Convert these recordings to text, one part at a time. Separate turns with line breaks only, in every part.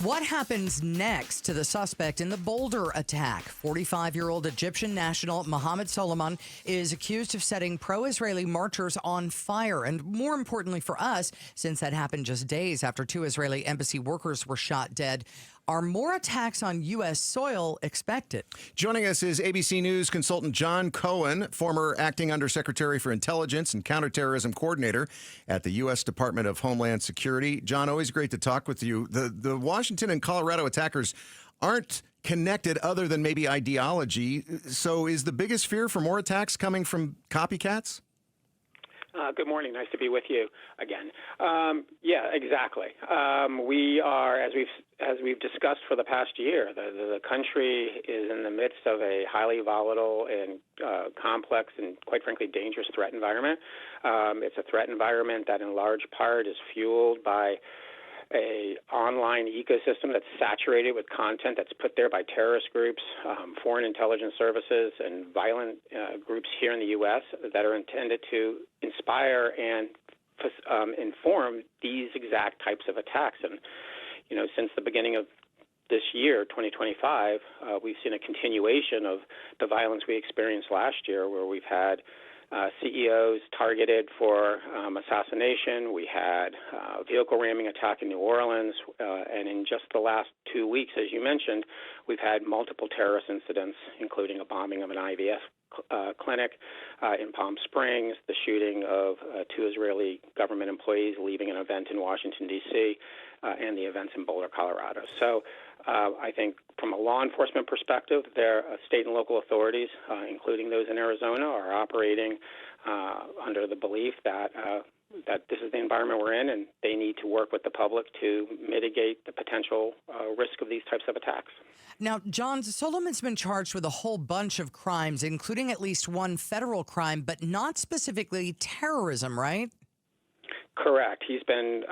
What happens next to the suspect in the Boulder attack? 45-year-old Egyptian national Mohammed Solomon is accused of setting pro-Israeli marchers on fire. And more importantly for us, since that happened just days after 2 Israeli embassy workers were shot dead, are more attacks on U.S. soil expected?
Joining us is ABC News consultant John Cohen, former acting undersecretary for intelligence and counterterrorism coordinator at the U.S. Department of Homeland Security. John, always great to talk with you. The Washington and Colorado attackers aren't connected other than maybe ideology. So is the biggest fear for more attacks coming from copycats?
Good morning. Nice to be with you again. Yeah, exactly. We are, as we've discussed for the past year, the country is in the midst of a highly volatile and complex and, quite frankly, dangerous threat environment. It's a threat environment that, in large part, is fueled by a online ecosystem that's saturated with content that's put there by terrorist groups, foreign intelligence services, and violent groups here in the U.S. that are intended to inspire and inform these exact types of attacks. And, since the beginning of this year, 2025, we've seen a continuation of the violence we experienced last year, where we've had CEOs targeted for assassination. We had a vehicle ramming attack in New Orleans. And in just the last 2 weeks, as you mentioned, we've had multiple terrorist incidents, including a bombing of an IVF clinic in Palm Springs, the shooting of 2 Israeli government employees leaving an event in Washington, D.C., and the events in Boulder, Colorado. So I think from a law enforcement perspective, state and local authorities, including those in Arizona, are operating under the belief that this is the environment we're in, and they need to work with the public to mitigate the potential risk of these types of attacks.
Now, John, Solomon's been charged with a whole bunch of crimes, including at least one federal crime, but not specifically terrorism, right?
Correct. He's been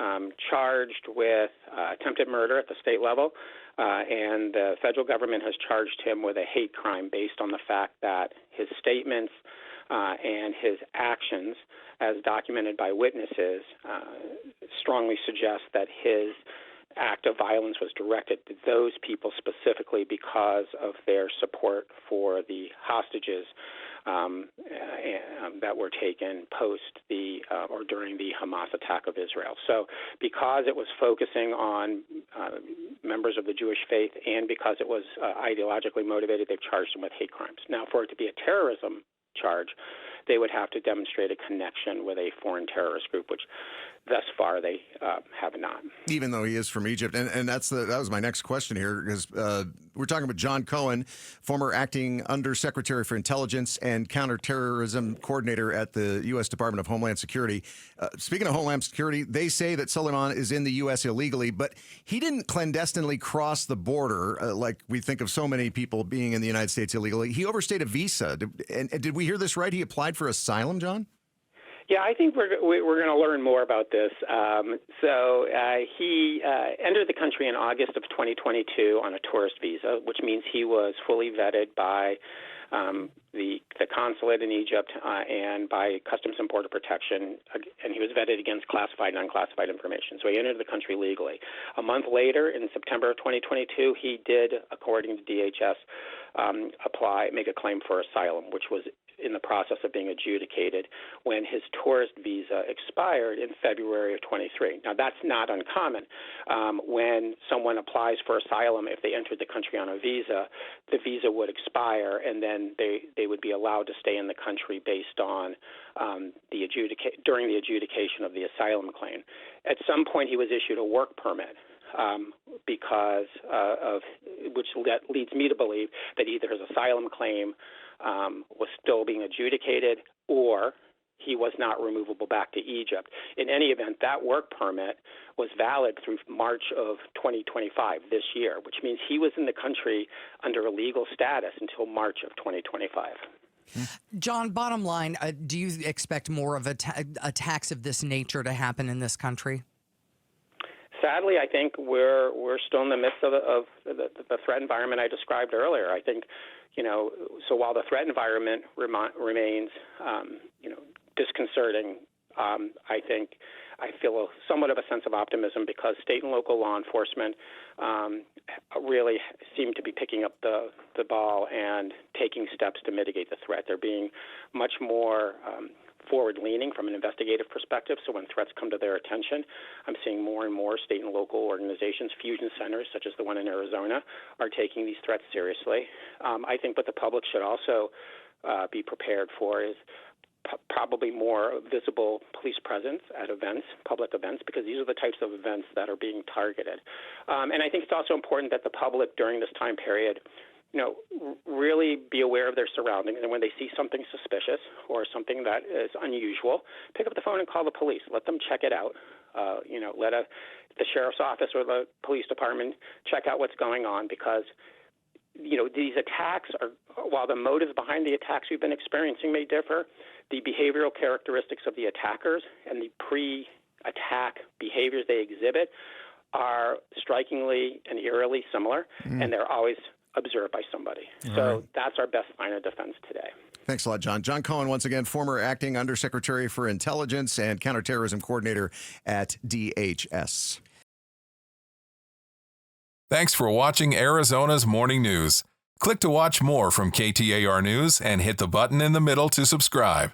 charged with attempted murder at the state level, and the federal government has charged him with a hate crime based on the fact that his statements and his actions, as documented by witnesses, strongly suggest that his act of violence was directed to those people specifically because of their support for the hostages that were taken or during the Hamas attack of Israel. So because it was focusing on members of the Jewish faith and because it was ideologically motivated, they've charged him with hate crimes. Now, for it to be a terrorism charge, they would have to demonstrate a connection with a foreign terrorist group, which thus far they have not.
Even though he is from Egypt. And that was my next question here, because we're talking about John Cohen, former acting undersecretary for intelligence and counterterrorism coordinator at the U.S. Department of Homeland Security. Speaking of Homeland Security, they say that Solomon is in the U.S. illegally, but he didn't clandestinely cross the border like we think of so many people being in the United States illegally. He overstayed a visa. And did we hear this right? He applied for asylum, John?
Yeah, I think we're going to learn more about this. He entered the country in August of 2022 on a tourist visa, which means he was fully vetted by the consulate in Egypt and by Customs and Border Protection, and he was vetted against classified and unclassified information. So he entered the country legally. A month later, in September of 2022, he did, according to DHS, make a claim for asylum, which was in the process of being adjudicated when his tourist visa expired in February of 23. Now, that's not uncommon. When someone applies for asylum, if they entered the country on a visa, the visa would expire, and then they would be allowed to stay in the country based on during the adjudication of the asylum claim. At some point, he was issued a work permit. Because that leads me to believe that either his asylum claim was still being adjudicated or he was not removable back to Egypt. In any event, that work permit was valid through March of 2025, this year, which means he was in the country under a legal status until March of 2025.
John, bottom line, do you expect more of attacks of this nature to happen in this country?
Sadly, I think we're still in the midst of the threat environment I described earlier. I think, so while the threat environment remains, disconcerting, I think I feel somewhat of a sense of optimism because state and local law enforcement really seem to be picking up the ball and taking steps to mitigate the threat. They're being much more forward-leaning from an investigative perspective. So when threats come to their attention, I'm seeing more and more state and local organizations, fusion centers such as the one in Arizona, are taking these threats seriously. I think what the public should also be prepared for is probably more visible police presence at events, public events, because these are the types of events that are being targeted. And I think it's also important that the public during this time period really be aware of their surroundings, and when they see something suspicious or something that is unusual, pick up the phone and call the police. Let them check it out. Let the sheriff's office or the police department check out what's going on, because these attacks are, while the motives behind the attacks we've been experiencing may differ, the behavioral characteristics of the attackers and the pre-attack behaviors they exhibit are strikingly and eerily similar, and they're always observed by somebody. So that's our best line of defense today.
Thanks a lot, John. John Cohen, once again, former acting Undersecretary for Intelligence and Counterterrorism Coordinator at DHS.
Thanks for watching Arizona's Morning News. Click to watch more from KTAR News and hit the button in the middle to subscribe.